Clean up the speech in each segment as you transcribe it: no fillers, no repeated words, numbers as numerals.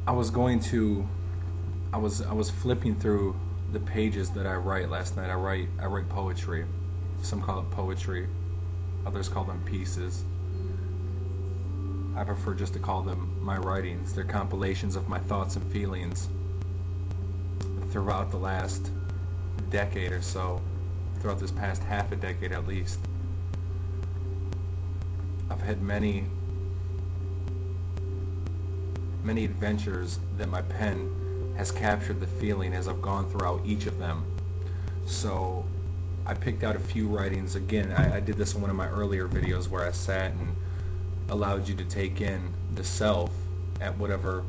I was going to I was flipping through the pages that I write last night. I write poetry. Some call it poetry, others call them pieces. I prefer just to call them my writings. They're compilations of my thoughts and feelings throughout the last decade or so, throughout this past half a decade at least. I've had many adventures that my pen has captured the feeling as I've gone throughout each of them. So I picked out a few writings. Again, I did this in one of my earlier videos where I sat and allowed you to take in the self at whatever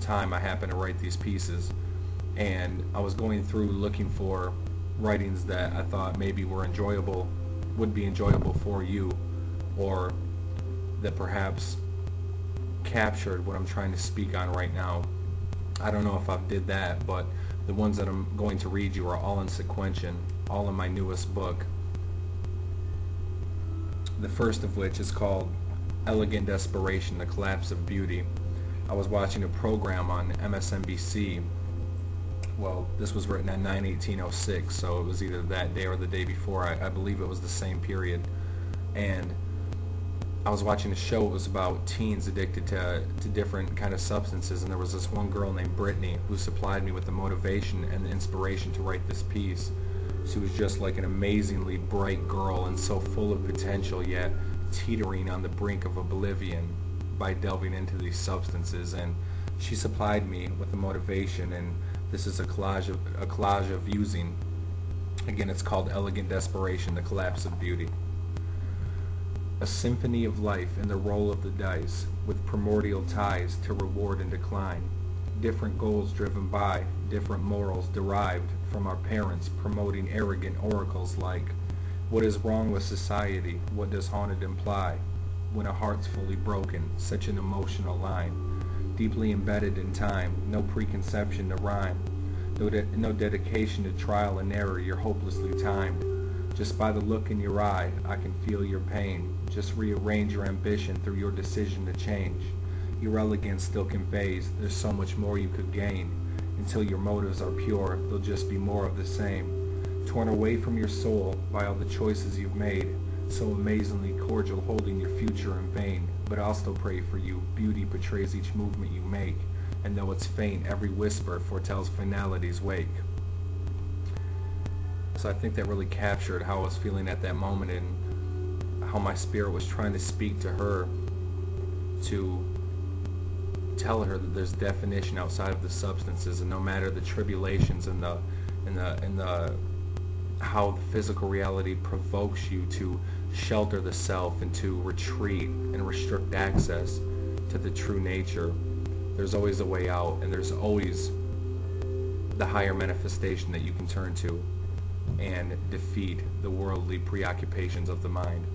time I happen to write these pieces. And I was going through looking for writings that I thought maybe would be enjoyable for you, or that perhaps captured what I'm trying to speak on right now. I don't know if I've did that, but the ones that I'm going to read you are all in sequential, all in my newest book. The first of which is called Elegant Desperation, The Collapse of Beauty. I was watching a program on MSNBC. Well, this was written at 9/18/06, so it was either that day or the day before. I believe it was the same period. And I was watching a show. It was about teens addicted to different kind of substances, and there was this one girl named Brittany who supplied me with the motivation and the inspiration to write this piece. She was just like an amazingly bright girl and so full of potential, yet teetering on the brink of oblivion by delving into these substances. And she supplied me with the motivation, and this is a collage of using. Again, it's called Elegant Desperation, The Collapse of Beauty. A symphony of life in the roll of the dice, with primordial ties to reward and decline. Different goals driven by, different morals derived from our parents promoting arrogant oracles like, what is wrong with society? What does haunted imply? When a heart's fully broken, such an emotional line. Deeply embedded in time, no preconception to rhyme. No dedication to trial and error, you're hopelessly timed. Just by the look in your eye, I can feel your pain. Just rearrange your ambition through your decision to change. Your elegance still conveys there's so much more you could gain. Until your motives are pure, they'll just be more of the same. Torn away from your soul by all the choices you've made, so amazingly cordial holding your future in vain. But I'll still pray for you. Beauty portrays each movement you make, and though it's faint, every whisper foretells finality's wake. So I think that really captured how I was feeling at that moment, and how my spirit was trying to speak to her, to tell her that there's definition outside of the substances, and no matter the tribulations and the how the physical reality provokes you to shelter the self and to retreat and restrict access to the true nature, there's always a way out, and there's always the higher manifestation that you can turn to and defeat the worldly preoccupations of the mind.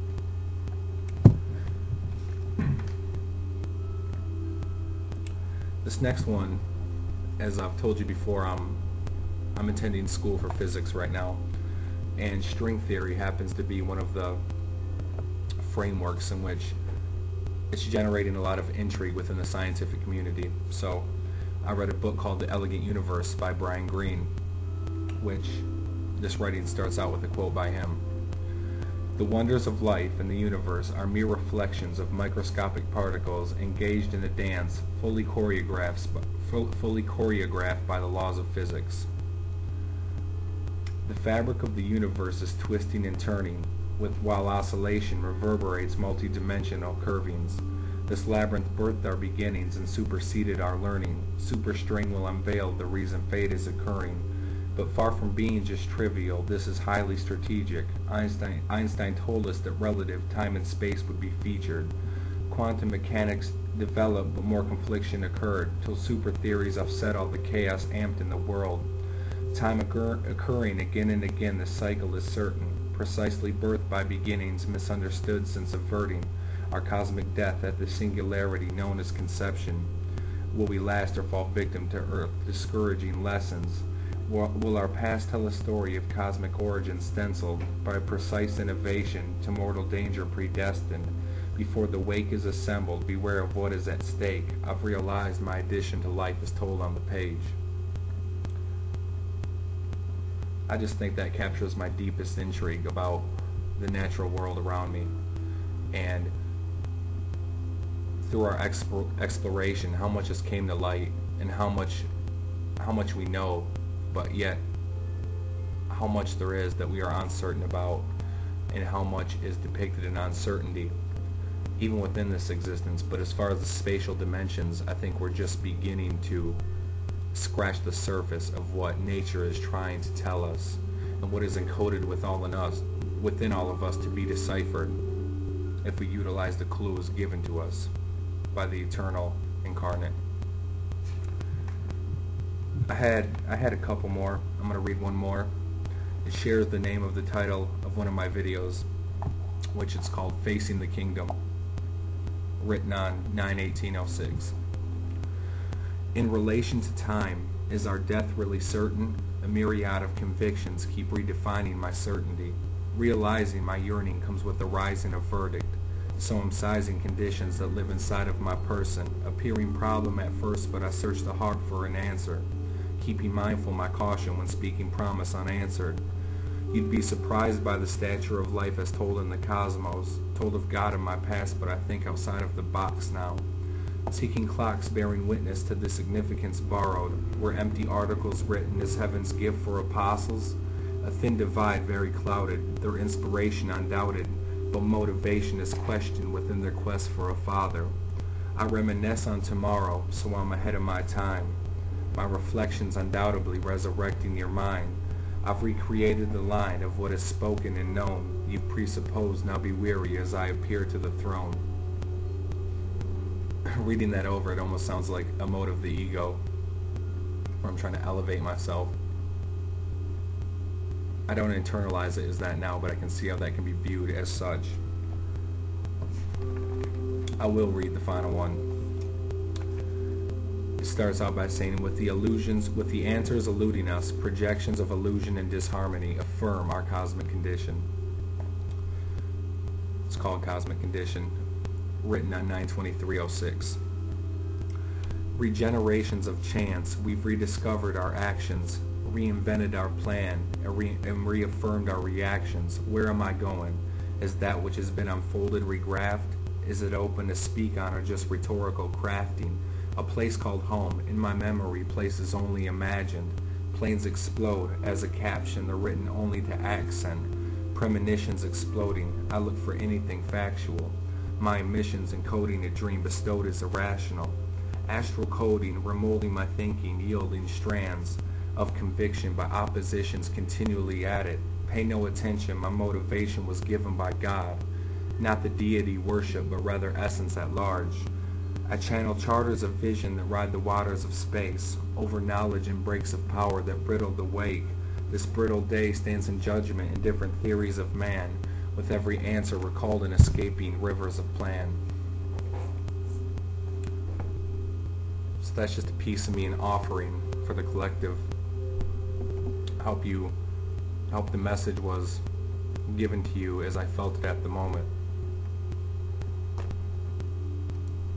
This next one, as I've told you before, I'm attending school for physics right now, and string theory happens to be one of the frameworks in which it's generating a lot of intrigue within the scientific community. So I read a book called The Elegant Universe by Brian Greene, which this writing starts out with a quote by him. The wonders of life and the universe are mere reflections of microscopic particles engaged in a dance fully choreographed by the laws of physics. The fabric of the universe is twisting and turning, while oscillation reverberates multidimensional curvings. This labyrinth birthed our beginnings and superseded our learning. Superstring will unveil the reason fate is occurring. But far from being just trivial, this is highly strategic. Einstein told us that relative time and space would be featured. Quantum mechanics developed, but more confliction occurred, till super theories offset all the chaos amped in the world. Time occurring again and again, the cycle is certain, precisely birthed by beginnings misunderstood since averting our cosmic death at the singularity known as conception. Will we last or fall victim to Earth, discouraging lessons? Will our past tell a story of cosmic origin stenciled by precise innovation to mortal danger predestined? Before the wake is assembled, beware of what is at stake. I've realized my addition to life is told on the page. I just think that captures my deepest intrigue about the natural world around me, and through our exploration, how much has came to light, and how much we know, but yet how much there is that we are uncertain about, and how much is depicted in uncertainty even within this existence. But as far as the spatial dimensions, I think we're just beginning to scratch the surface of what nature is trying to tell us, and what is encoded within all of us to be deciphered if we utilize the clues given to us by the eternal incarnate. I had a couple more. I'm going to read one more. It shares the name of the title of one of my videos, which is called Facing the Kingdom, written on 9/18/06. In relation to time, is our death really certain? A myriad of convictions keep redefining my certainty. Realizing my yearning comes with the rising of verdict. So I'm sizing conditions that live inside of my person, appearing problem at first, but I search the heart for an answer, keeping mindful my caution when speaking promise unanswered. You'd be surprised by the stature of life as told in the cosmos, told of God in my past, but I think outside of the box now. Ticking clocks bearing witness to the significance borrowed, were empty articles written as heaven's gift for apostles. A thin divide very clouded, their inspiration undoubted, but motivation is questioned within their quest for a father. I reminisce on tomorrow, so I'm ahead of my time. My reflections undoubtedly resurrecting your mind. I've recreated the line of what is spoken and known. You presuppose, now be weary as I appear to the throne. Reading that over, it almost sounds like a mode of the ego, where I'm trying to elevate myself. I don't internalize it as that now, but I can see how that can be viewed as such. I will read the final one. It starts out by saying, with the answers eluding us, projections of illusion and disharmony affirm our cosmic condition. It's called Cosmic Condition, written on 9/23/06. Regenerations of chance, we've rediscovered our actions, reinvented our plan, and reaffirmed our reactions. Where am I going? Is that which has been unfolded regraphed? Is it open to speak on, or just rhetorical crafting? A place called home, in my memory, places only imagined. Planes explode as a caption, they're written only to accent. Premonitions exploding, I look for anything factual. My emissions encoding a dream bestowed as irrational. Astral coding, remolding my thinking, yielding strands of conviction by oppositions continually added. Pay no attention, my motivation was given by God. Not the deity worship, but rather essence at large. I channel charters of vision that ride the waters of space, over knowledge and breaks of power that brittle the wake. This brittle day stands in judgment in different theories of man, with every answer recalled in escaping rivers of plan. So that's just a piece of me, an offering for the collective. I hope the message was given to you as I felt it at the moment.